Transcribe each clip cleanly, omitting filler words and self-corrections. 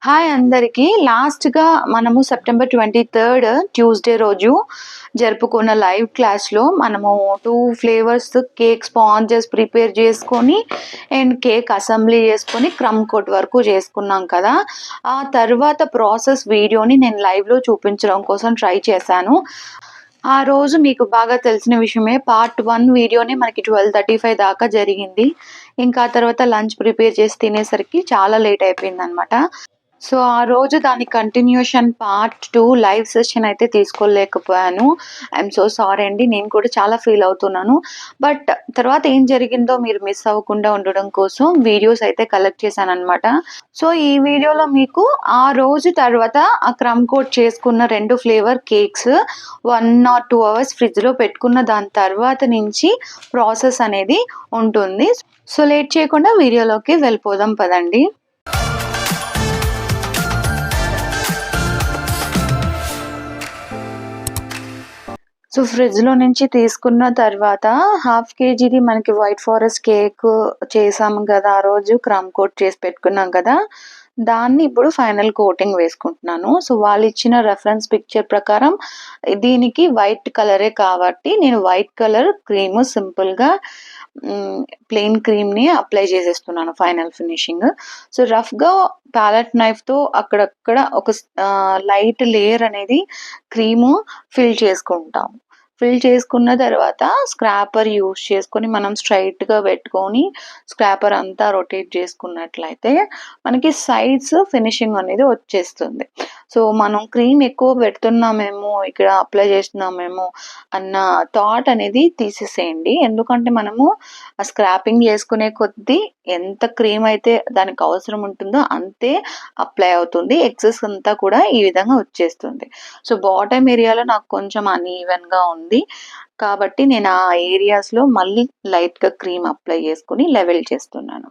Hi అందరికీ. లాస్ట్‌గా మనము సెప్టెంబర్ 23 ట్యూస్‌డే రోజు జరుపుకున్న లైవ్ క్లాస్‌లో మనము 2 ఫ్లేవర్స్ కేక్ స్పాంజెస్ ప్రిపేర్ చేసుకొని అండ్ కేక్ అసెంబ్లీ చేసుకొని క్రమ్ కోట్ వరకు చేసుకున్నాం కదా! ఆ తర్వాత ప్రాసెస్ వీడియోని నేను లైవ్‌లో చూపించడం కోసం ట్రై చేశాను. ఆ రోజు మీకు బాగా తెలిసిన విషయమే. పార్ట్ 1 వీడియోనే మనకి 12:35 దాకా జరిగింది. ఇంకా ఆ తర్వాత లంచ్ ప్రిపేర్ చేసి తినేసరికి చాలా లేట్ అయిపోయిందనమాట. సో, ఆ రోజు దాని కంటిన్యూషన్ పార్ట్ 2 లైవ్ సెషన్ అయితే తీసుకోలేకపోయాను. ఐయామ్ సో సారీ అండి. నేను కూడా చాలా ఫీల్ అవుతున్నాను. బట్ తర్వాత ఏం జరిగిందో మీరు మిస్ అవ్వకుండా ఉండడం కోసం వీడియోస్ అయితే కలెక్ట్ చేశాననమాట. సో, ఈ వీడియోలో మీకు ఆ రోజు తర్వాత ఆ క్రమ్ కోట్ చేసుకున్న 2 ఫ్లేవర్ కేక్స్ 1 ఆర్ 2 అవర్స్ ఫ్రిడ్జ్‌లో పెట్టుకున్న దాని తర్వాత నుంచి ప్రాసెస్ అనేది ఉంటుంది. సో, లేట్ చేయకుండా వీడియోలోకి వెళ్ళిపోదాం పదండి. సో, ఫ్రిడ్జ్‌లో నుంచి తీసుకున్న తర్వాత హాఫ్ కేజీది మనకి వైట్ ఫారెస్ట్ కేకు చేసాము గదా! ఆ రోజు క్రమ్ కోట్ చేసి పెట్టుకున్నాం కదా! దాన్ని ఇప్పుడు ఫైనల్ కోటింగ్ వేసుకుంటున్నాను. సో, వాళ్ళిచ్చిన రెఫరెన్స్ పిక్చర్ ప్రకారం దీనికి వైట్ కలరే కాబట్టి నేను వైట్ కలర్ క్రీము సింపుల్‌గా ప్లెయిన్ క్రీమ్‌ని అప్లై చేసేస్తున్నాను ఫైనల్ ఫినిషింగ్. సో, రఫ్‌గా ప్యాలెట్ నైఫ్‌తో అక్కడక్కడ ఒక లైట్ లేయర్ అనేది క్రీము ఫిల్ చేసుకుంటాం. ఫిల్ చేసుకున్న తర్వాత స్క్రాపర్ యూజ్ చేసుకొని మనం స్ట్రెయిట్‌గా పెట్టుకొని స్క్రాపర్ అంతా రొటేట్ చేసుకున్నట్లయితే మనకి సైడ్స్ ఫినిషింగ్ అనేది వచ్చేస్తుంది. సో, మనం క్రీమ్ ఎక్కువ పెడుతున్నామేమో, ఇక్కడ అప్లై చేస్తున్నామేమో అన్న థాట్ అనేది తీసేసేయండి. ఎందుకంటే మనము ఆ స్క్రాపింగ్ చేసుకునే కొద్దీ ఎంత క్రీమ్ అయితే దానికి అవసరం ఉంటుందో అంతే అప్లై అవుతుంది. ఎక్సెస్ అంతా కూడా ఈ విధంగా వచ్చేస్తుంది. సో, బాటమ్ ఏరియాలో నాకు కొంచెం అన్‌ఈవెన్‌గా ఉంది. కాబట్టి నేను ఆ ఏరియాస్‌లో మళ్ళీ లైట్‌గా క్రీమ్ అప్లై చేసుకొని లెవెల్ చేస్తున్నాను.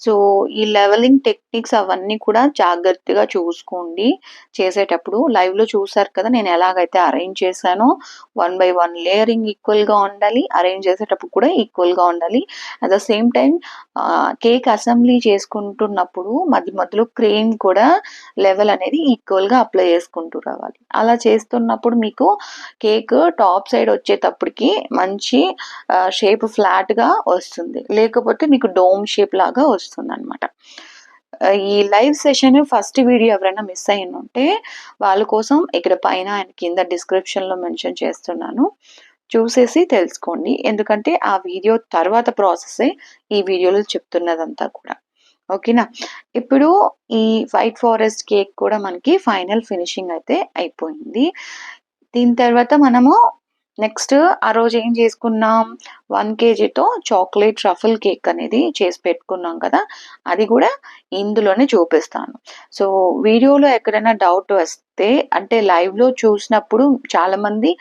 సో, ఈ లెవెలింగ్ టెక్నిక్స్ అవన్నీ కూడా జాగ్రత్తగా చూసుకోండి చేసేటప్పుడు. లైవ్‌లో చూసారు కదా! నేను ఎలాగైతే అరేంజ్ చేశానో 1 బై 1 లేయరింగ్ ఈక్వల్‌గా ఉండాలి. అరేంజ్ చేసేటప్పుడు కూడా ఈక్వల్‌గా ఉండాలి. At the same time cake assembly చేసుకుంటున్నప్పుడు మధ్య మధ్యలో క్రీమ్ కూడా లెవెల్ అనేది ఈక్వల్‌గా అప్లై చేసుకుంటూ రావాలి. అలా చేస్తున్నప్పుడు మీకు కేక్ టాప్ సైడ్ వచ్చేటప్పటికి మంచి షేప్ ఫ్లాట్‌గా వస్తుంది. లేకపోతే మీకు డోమ్ షేప్ లాగా వస్తుందనమాట. ఈ లైవ్ సెషన్ ఫస్ట్ వీడియో ఎవరైనా మిస్ అయ్యుంటే వాళ్ళ కోసం ఇక్కడ పైన అండ్ కింద డిస్క్రిప్షన్‌లో మెన్షన్ చేస్తున్నాను. చూసేసి తెలుసుకోండి. ఎందుకంటే ఆ వీడియో తర్వాత ప్రాసెసే ఈ వీడియోలో చెప్తున్నదంతా కూడా. ఓకేనా? ఇప్పుడు ఈ వైట్ ఫారెస్ట్ కేక్ కూడా మనకి ఫైనల్ ఫినిషింగ్ అయితే అయిపోయింది. దీని తర్వాత మనము నెక్స్ట్ ఆ రోజు ఏం చేసుకున్నాం 1 కేజీతో చాక్లేట్ ట్రఫుల్ కేక్ అనేది చేసి పెట్టుకున్నాం కదా! అది కూడా ఇందులోనే చూపిస్తాను. సో, వీడియోలో ఎక్కడైనా డౌట్ వస్తే అంటే లైవ్‌లో చూసినప్పుడు చాలామంది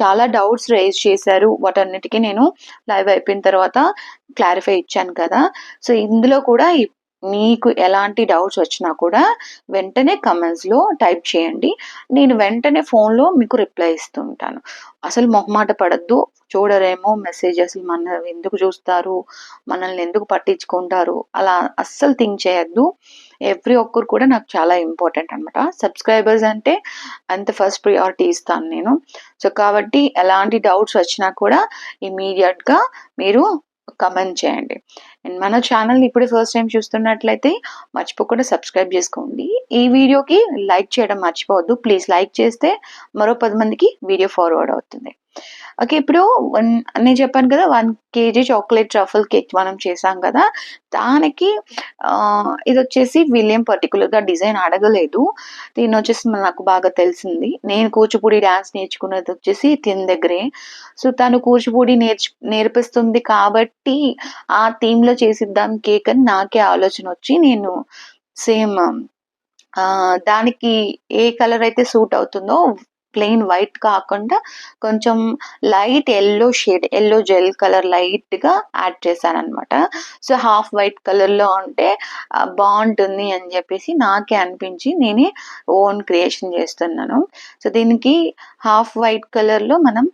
చాలా డౌట్స్ రైజ్ చేశారు. వాటన్నిటికి నేను లైవ్ అయిపోయిన తర్వాత క్లారిఫై ఇచ్చాను కదా! సో, ఇందులో కూడా మీకు ఎలాంటి డౌట్స్ వచ్చినా కూడా వెంటనే కామెంట్స్‌లో టైప్ చేయండి. నేను వెంటనే ఫోన్‌లో మీకు రిప్లై ఇస్తూ ఉంటాను. అసలు మొహమాట పడొద్దు. చూడరేమో మెసేజ్ అసలు మనల్ని ఎందుకు చూస్తారు? మనల్ని ఎందుకు పట్టించుకుంటారు? అలా అస్సలు థింక్ చేయొద్దు. ఎవ్రి ఒక్కరు కూడా నాకు చాలా ఇంపార్టెంట్ అనమాట. సబ్స్క్రైబర్స్ అంటే అంత ఫస్ట్ ప్రియారిటీ ఇస్తాను నేను. సో, కాబట్టి ఎలాంటి డౌట్స్ వచ్చినా కూడా ఇమ్మీడియేట్‌గా మీరు కామెంట్ చేయండి. అండ్ మన ఛానల్‌ని ఇప్పుడే ఫస్ట్ టైమ్ చూస్తున్నట్లయితే మర్చిపోకుండా సబ్స్క్రైబ్ చేసుకోండి. ఈ వీడియోకి లైక్ చేయడం మర్చిపోవద్దు. ప్లీజ్ లైక్ చేస్తే మరో 10 మందికి వీడియో ఫార్వర్డ్ అవుతుంది. ఓకే. ఇప్పుడు నేను చెప్పాను కదా! 1 కేజీ చాక్లేట్ ట్రఫుల్ కేక్ మనం చేసాం కదా! దానికి ఇదొచ్చేసి వీళ్ళేం పర్టిక్యులర్‌గా డిజైన్ అడగలేదు. తినొచ్చేసి నాకు బాగా తెలిసింది. నేను కూచిపూడి డాన్స్ నేర్చుకున్నదొచ్చేసి తిన దగ్గరే. సో, తను కూచిపూడి నేర్పిస్తుంది కాబట్టి ఆ థీమ్‌లో చేసిద్దాం కేక్ అని నాకే ఆలోచనొచ్చి నేను సేమ్ దానికి ఏ కలర్ అయితే సూట్ అవుతుందో ప్లెయిన్ వైట్ కాకుండా కొంచెం లైట్ యెల్లో జెల్ కలర్ లైట్‌గా యాడ్ చేశాననమాట. సో, హాఫ్ వైట్ కలర్‌లో ఉంటే బావుంటుంది అని జెప్పేసి నాకే అనిపించి నేనే ఓన్ క్రియేషన్ జేస్తున్నాను. సో, దీనికి హాఫ్ వైట్ కలర్‌లో మనం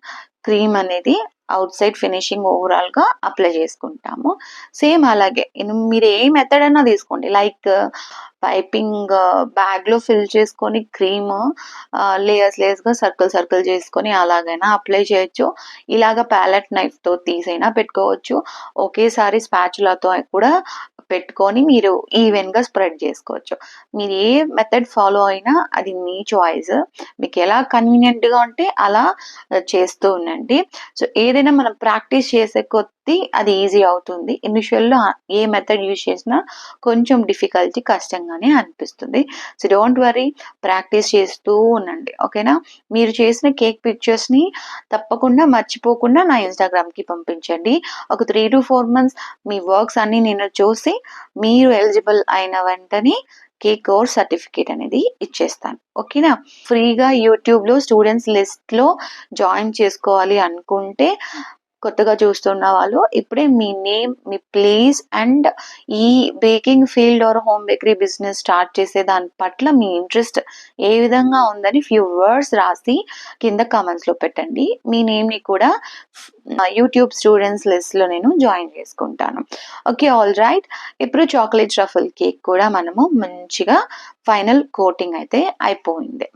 క్రీమ్ అనేది ఔట్ సైడ్ ఫినిషింగ్ ఓవరాల్‌గా అప్లై జేసుకుంటాము. సేమ్ అలాగే మీరు ఏ మెథడ్ అన్నా తీసుకోండి. లైక్ పైపింగ్ బ్యాగ్లో ఫిల్ చేసుకొని క్రీమ్ లేయర్స్గా సర్కిల్ చేసుకొని అలాగైనా అప్లై చేయొచ్చు. ఇలాగ ప్యాలెట్ నైఫ్తో తీసైనా పెట్టుకోవచ్చు. ఒకేసారి స్పాచులాతో కూడా పెట్టుకొని మీరు ఈవెన్గా స్ప్రెడ్ చేసుకోవచ్చు. మీరు ఏ మెథడ్ ఫాలో అయినా అది మీ చాయిస్. మీకు ఎలా కన్వీనియంట్గా ఉంటే అలా చేస్తూ ఉండండి. సో ఏదైనా మనం ప్రాక్టీస్ చేసే కొద్దీ అది ఈజీ అవుతుంది. ఇనిషియల్లో ఏ మెథడ్ యూజ్ చేసినా కొంచెం డిఫికల్టీ కష్టంగానే అనిపిస్తుంది. సో డోంట్ వరీ, ప్రాక్టీస్ చేస్తూ ఉండండి. ఓకేనా? మీరు చేసిన కేక్ పిక్చర్స్ని తప్పకుండా మర్చిపోకుండా నా ఇన్స్టాగ్రామ్కి పంపించండి. ఒక 3 to 4 months మీ వర్క్స్ అన్ని నేను చూసి మీరు ఎలిజిబుల్ అయిన వెంటనే కేక్ కోర్స్ సర్టిఫికేట్ అనేది ఇచ్చేస్తాను. ఓకేనా? ఫ్రీగా యూట్యూబ్లో స్టూడెంట్స్ లిస్ట్లో జాయిన్ చేసుకోవాలి అనుకుంటే కొత్తగా చూస్తున్న వాళ్ళు ఇప్పుడే మీ నేమ్, మీ ప్లేస్ అండ్ ఈ baking field or home bakery business start చేసే దాని పట్ల మీ ఇంట్రెస్ట్ ఏ విధంగా ఉందని ఫ్యూ వర్డ్స్ రాసి కింద కామెంట్స్లో పెట్టండి. మీ నేమ్ని కూడా యూట్యూబ్ స్టూడెంట్స్ లిస్ట్లో నేను జాయిన్ చేసుకుంటాను. Okay, all right. ఇప్పుడు చాక్లెట్ ట్రఫుల్ కేక్ కూడా మనము మంచిగా ఫైనల్ కోటింగ్ అయితే అయిపోయింది.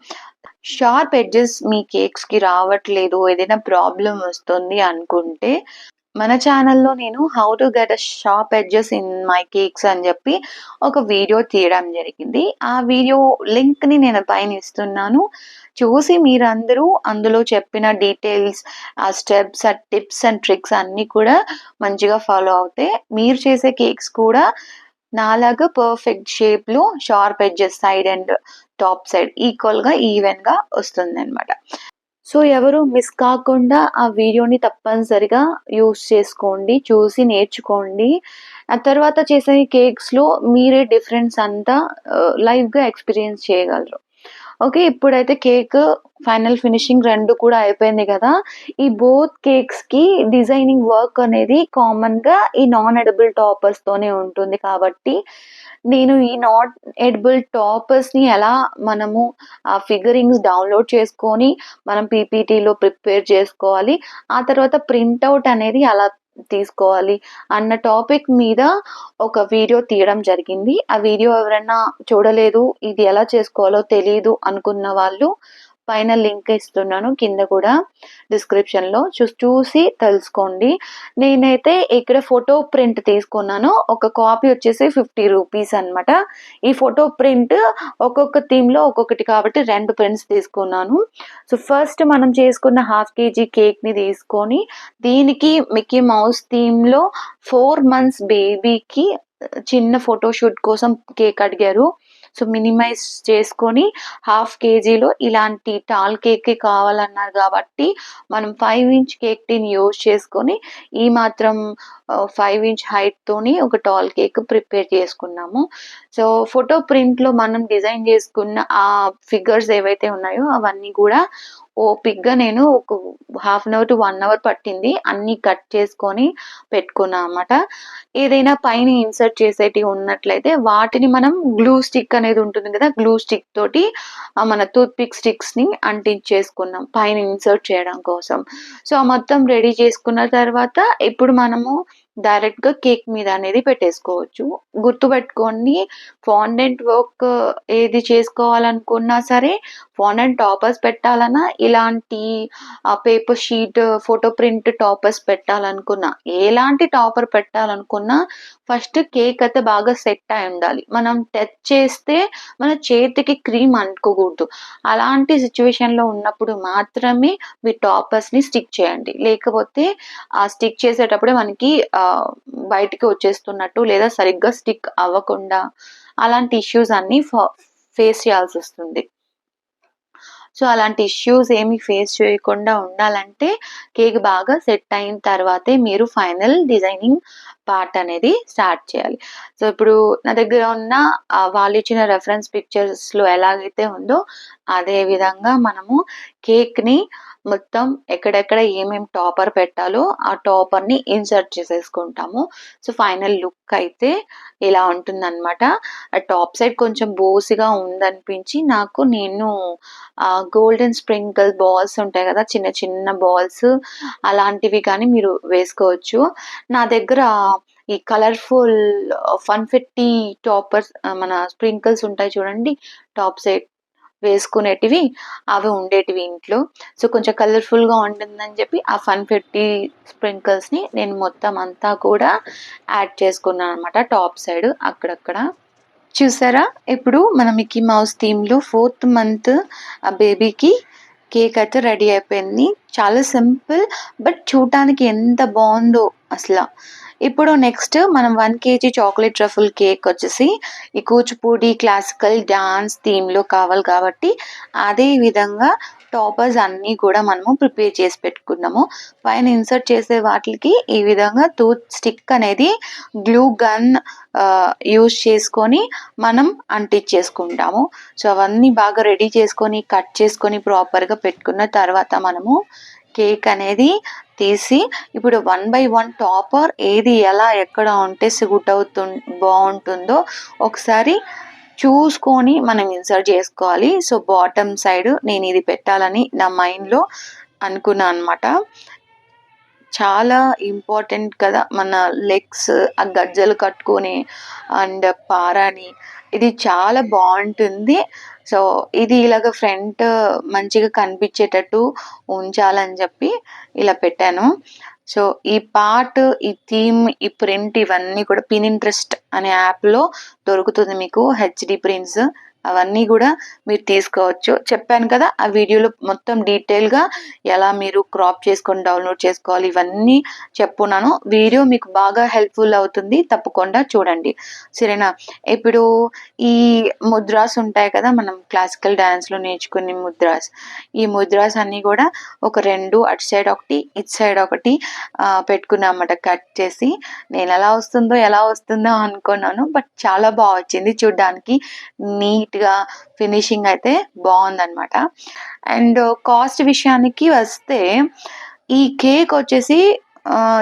షార్ప్ ఎడ్జెస్ మీ కేక్స్కి రావట్లేదు, ఏదైనా ప్రాబ్లం వస్తుంది అనుకుంటే మన ఛానల్లో నేను how to get a sharp edges in my cakes అని చెప్పి ఒక వీడియో తీయడం జరిగింది. ఆ వీడియో లింక్ని నేను పైన ఇస్తున్నాను. చూసి మీరందరూ అందులో చెప్పిన డీటెయిల్స్, ఆ స్టెప్స్, ఆ టిప్స్ అండ్ ట్రిక్స్ అన్నీ కూడా మంచిగా ఫాలో అవుతే మీరు చేసే కేక్స్ కూడా నాలాగా పర్ఫెక్ట్ షేప్లో sharp edges side and top side ఈక్వల్గా ఈవెన్గా వస్తుంది అనమాట. సో ఎవరు మిస్ కాకుండా ఆ వీడియోని తప్పనిసరిగా యూస్ చేసుకోండి, చూసి నేర్చుకోండి. ఆ తర్వాత చేసే కేక్స్లో మీరే డిఫరెన్స్ అంతా లైవ్గా ఎక్స్పీరియన్స్ చేయగలరు. ఓకే, ఇప్పుడైతే కేక్ ఫైనల్ ఫినిషింగ్ 2 కూడా అయిపోయింది కదా. ఈ బోత్ కేక్స్కి డిజైనింగ్ వర్క్ అనేది కామన్గా ఈ నాన్ ఎడిబుల్ టాపర్స్తోనే ఉంటుంది. కాబట్టి నేను ఈ నాట్ ఎడిబుల్ టాపర్స్ని ఎలా మనము ఆ ఫిగరింగ్స్ డౌన్లోడ్ చేసుకొని మనం పీపీటీలో ప్రిపేర్ చేసుకోవాలి, ఆ తర్వాత ప్రింట్అవుట్ అనేది అలా తీసుకోవాలి అన్న టాపిక్ మీద ఒక వీడియో తీయడం జరిగింది. ఆ వీడియో ఎవరైనా చూడలేదు, ఇది ఎలా చేసుకోవాలో తెలియదు అనుకున్న వాళ్ళు పైన లింక్ ఇస్తున్నాను, కింద కూడా డిస్క్రిప్షన్లో చూసి తెలుసుకోండి. నేనైతే ఇక్కడ ఫోటో ప్రింట్ తీసుకున్నాను. ఒక కాపీ వచ్చేసి 50 రూపీస్ అనమాట. ఈ ఫోటో ప్రింట్ ఒక్కొక్క థీమ్లో ఒక్కొక్కటి కాబట్టి 2 ప్రింట్స్ తీసుకున్నాను. సో ఫస్ట్ మనం చేసుకున్న 1/2 kg కేక్ని తీసుకొని దీనికి మిక్కీ మౌస్ థీమ్లో 4 months బేబీకి చిన్న ఫోటోషూట్ కోసం కేక్ అడిగారు. సో మినిమైజ్ చేసుకొని 1/2 kgలో ఇలాంటి టాల్ కేక్ కావాలన్నారు కాబట్టి మనం 5 inch కేక్ టీని యూజ్ చేసుకొని ఈ మాత్రం 5 inch హైట్తోని ఒక టాల్ కేక్ ప్రిపేర్ చేసుకున్నాము. సో ఫోటో ప్రింట్లో మనం డిజైన్ చేసుకున్న ఆ ఫిగర్స్ ఏవైతే ఉన్నాయో అవన్నీ కూడా ఓపిక్గా నేను ఒక 1/2 hour to 1 hour పట్టింది. అన్నీ కట్ చేసుకొని పెట్టుకున్నా అన్నమాట. ఏదైనా పైన ఇన్సర్ట్ చేసేటివి ఉన్నట్లయితే వాటిని మనం గ్లూ స్టిక్ అనేది ఉంటుంది కదా, గ్లూ స్టిక్ తోటి మన టూత్ పిక్ స్టిక్స్ని అంటించేసుకున్నాం పైన ఇన్సర్ట్ చేయడం కోసం. సో మొత్తం రెడీ చేసుకున్న తర్వాత ఇప్పుడు మనము డైరెక్ట్గా కేక్ మీద అనేది పెట్టేసుకోవచ్చు. గుర్తుపెట్టుకోండి, ఫాండెంట్ వర్క్ ఏది చేసుకోవాలనుకున్నా సరే, ఫాండెంట్ టాపర్స్ పెట్టాలన్నా ఇలాంటి paper sheet photo print toppers పెట్టాలనుకున్నా, ఎలాంటి టాపర్ పెట్టాలనుకున్నా ఫస్ట్ కేక్ అయితే బాగా సెట్ అయి ఉండాలి. మనం టచ్ చేస్తే మన చేతికి క్రీమ్ అంటుకోకూడదు. అలాంటి సిచ్యువేషన్లో ఉన్నప్పుడు మాత్రమే మీ టాపర్స్ని స్టిక్ చేయండి. లేకపోతే ఆ స్టిక్ చేసేటప్పుడే మనకి బయటికి వచ్చేస్తున్నట్టు లేదా సరిగ్గా స్టిక్ అవ్వకుండా అలాంటి ఇష్యూస్ అన్నీ ఫేస్ చేయాల్సి వస్తుంది. సో అలాంటి ఇష్యూస్ ఏమి ఫేస్ చేయకుండా ఉండాలంటే కేక్ బాగా సెట్ అయిన తర్వాతే మీరు ఫైనల్ డిజైనింగ్ పార్ట్ అనేది స్టార్ట్ చేయాలి. సో ఇప్పుడు నా దగ్గర ఉన్న వాళ్ళు ఇచ్చిన రెఫరెన్స్ పిక్చర్స్లో ఎలాగైతే ఉందో అదే విధంగా మనము కేక్ని మొత్తం ఎక్కడెక్కడ ఏమేమి టాపర్ పెట్టాలో ఆ టాపర్ని ఇన్సర్ట్ చేసేసుకుంటాము. సో ఫైనల్ లుక్ అయితే ఇలా ఉంటుందన్నమాట. ఆ టాప్ సైడ్ కొంచెం బోసిగా ఉందనిపించి నాకు నేను గోల్డెన్ స్ప్రింకిల్ బాల్స్ ఉంటాయి కదా, చిన్న చిన్న బాల్స్ అలాంటివి కానీ మీరు వేసుకోవచ్చు. నా దగ్గర ఈ కలర్ఫుల్ ఫన్ఫెట్టి టాపర్స్, మన స్ప్రింకిల్స్ ఉంటాయి చూడండి టాప్ సైడ్ వేసుకునేటివి, అవి ఉండేటివి ఇంట్లో. సో కొంచెం కలర్ఫుల్గా ఉంటుందని చెప్పి ఆ ఫన్ఫెట్టి స్ప్రింకిల్స్ని నేను మొత్తం అంతా కూడా యాడ్ చేసుకున్నాను అనమాట టాప్ సైడ్ అక్కడక్కడ. చూసారా, ఇప్పుడు మన మిక్కీ మౌస్ థీమ్లో 4th మంత్ ఆ బేబీకి కేక్ అయితే రెడీ అయిపోయింది. చాలా సింపుల్, బట్ చూడటానికి ఎంత బాగుందో అసలు. ఇప్పుడు నెక్స్ట్ మనం 1 kg చాక్లెట్ ట్రఫుల్ కేక్ వచ్చేసి ఈ కూచిపూడి క్లాసికల్ డాన్స్ థీమ్లో కావాలి కాబట్టి అదే విధంగా టాపర్స్ అన్నీ కూడా మనము ప్రిపేర్ చేసి పెట్టుకున్నాము. పైన ఇన్సర్ట్ చేసే వాటికి ఈ విధంగా టూత్ స్టిక్ అనేది గ్లూ గన్ యూజ్ చేసుకొని మనం అంటించేసుకుంటాము. సో అవన్నీ బాగా రెడీ చేసుకొని కట్ చేసుకొని ప్రాపర్గా పెట్టుకున్న తర్వాత మనము కేక్ అనేది తీసి ఇప్పుడు 1 by 1 టాపర్ ఏది ఎలా ఎక్కడ ఉంటే సూట్ బాగుంటుందో ఒకసారి చూసుకొని మనం ఇన్సర్ట్ చేసుకోవాలి. సో బాటమ్ సైడ్ నేను ఇది పెట్టాలని నా మైండ్లో అనుకున్నాను అనమాట. చాలా ఇంపార్టెంట్ కదా మన లెగ్స్, ఆ గజ్జలు కట్టుకొని అండ్ పారాని, ఇది చాలా బాగుంటుంది. సో ఇది ఇలాగ ఫ్రంట్ మంచిగా కనిపించేటట్టు ఉంచాలని చెప్పి ఇలా పెట్టాను. సో ఈ పార్ట్, ఈ థీమ్, ఈ ప్రింట్ ఇవన్నీ కూడా పినింట్రెస్ట్ అనే యాప్లో దొరుకుతుంది మీకు, హెచ్డి ప్రింట్స్ అవన్నీ కూడా మీరు తీసుకోవచ్చు. చెప్పాను కదా ఆ వీడియోలో మొత్తం డీటెయిల్గా ఎలా మీరు క్రాప్ చేసుకొని డౌన్లోడ్ చేసుకోవాలి ఇవన్నీ చెప్పున్నాను. వీడియో మీకు బాగా హెల్ప్ఫుల్ అవుతుంది, తప్పకుండా చూడండి సరేనా. ఇప్పుడు ఈ ముద్రాస్ ఉంటాయి కదా మనం క్లాసికల్ డ్యాన్స్లో నేర్చుకునే ముద్రాస్, ఈ ముద్రాస్ అన్నీ కూడా ఒక 2 అటు సైడ్ ఒకటి ఇటు సైడ్ ఒకటి పెట్టుకున్నామన్నమాట కట్ చేసి. నేను ఎలా వస్తుందో అనుకున్నాను, బట్ చాలా బాగా వచ్చింది చూడ్డానికి, నీట్గా ఫినిషింగ్ అయితే బాగుందన్నమాట. అండ్ కాస్ట్ విషయానికి వస్తే ఈ కేక్ వచ్చేసి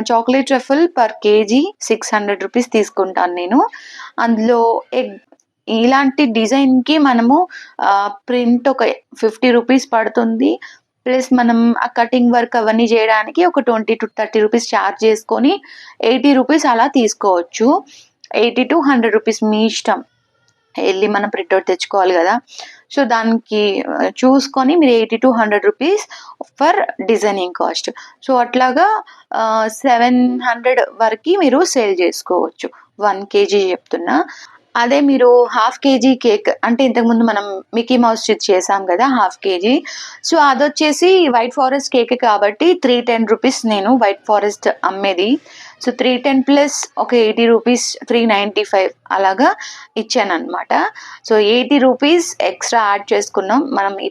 chocolate truffle per KG 600 rupees తీసుకుంటాను నేను. అందులో ఇలాంటి డిజైన్కి మనము ప్రింట్ ఒక 50 రూపీస్ పడుతుంది. ప్లస్ మనం ఆ కటింగ్ వర్క్ అవన్నీ చేయడానికి ఒక 20 to 30 రూపీస్ ఛార్జ్ చేసుకొని 80 రూపీస్ అలా తీసుకోవచ్చు. 80 to 100 రూపీస్ మీ ఇష్టం, వెళ్ళి మనం ప్రింట్అవుట్ తెచ్చుకోవాలి కదా. సో దానికి చూసుకొని మీరు 80 to 100 rupees for designing cost. So అట్లాగా 700 వరకు మీరు సేల్ చేసుకోవచ్చు. 1 kg చెప్తున్నా. అదే మీరు 1/2 kg కేక్ అంటే ఇంతకుముందు మనం మిక్కీ మౌస్ చేసాం కదా 1/2 kg, సో అదొచ్చేసి వైట్ ఫారెస్ట్ కేక్ కాబట్టి 310 రూపీస్ నేను వైట్ ఫారెస్ట్ అమ్మేది. సో 310 ప్లస్ ఒక 80 రూపీస్ 395 అలాగా ఇచ్చాను అనమాట. సో 80 రూపీస్ ఎక్స్ట్రా యాడ్ చేసుకున్నాం మనం ఈ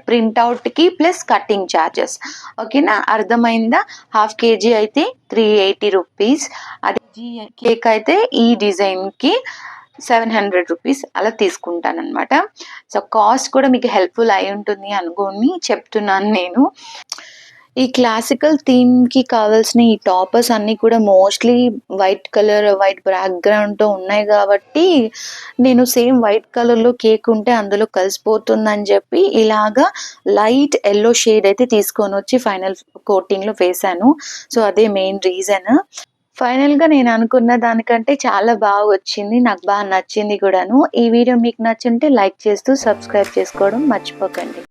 ప్రింట్అవుట్కి ప్లస్ కటింగ్ ఛార్జెస్. ఓకేనా, అర్థమైందా? 1/2 kg అయితే 380 రూపీస్, అదే కేక్ అయితే ఈ డిజైన్కి 700 రూపీస్ అలా తీసుకుంటాను అనమాట. సో కాస్ట్ కూడా మీకు హెల్ప్ఫుల్ అయి ఉంటుంది అనుకోని చెప్తున్నాను నేను. ఈ క్లాసికల్ థీమ్కి కావాల్సిన ఈ టాపర్స్ అన్నీ కూడా మోస్ట్లీ వైట్ కలర్, వైట్ బ్యాక్గ్రౌండ్తో ఉన్నాయి కాబట్టి నేను సేమ్ వైట్ కలర్లో కేక్ ఉంటే అందులో కలిసిపోతుందని చెప్పి ఇలాగా లైట్ ఎల్లో షేడ్ అయితే తీసుకొని వచ్చి ఫైనల్ కోటింగ్లో వేసాను. సో అదే మెయిన్ రీజన్. ఫైనల్గా నేను అనుకున్న దానికంటే చాలా బాగా వచ్చింది, నాకు బాగా నచ్చింది కూడాను. ఈ వీడియో మీకు నచ్చుంటే లైక్ చేస్తూ సబ్స్క్రైబ్ చేసుకోవడం మర్చిపోకండి.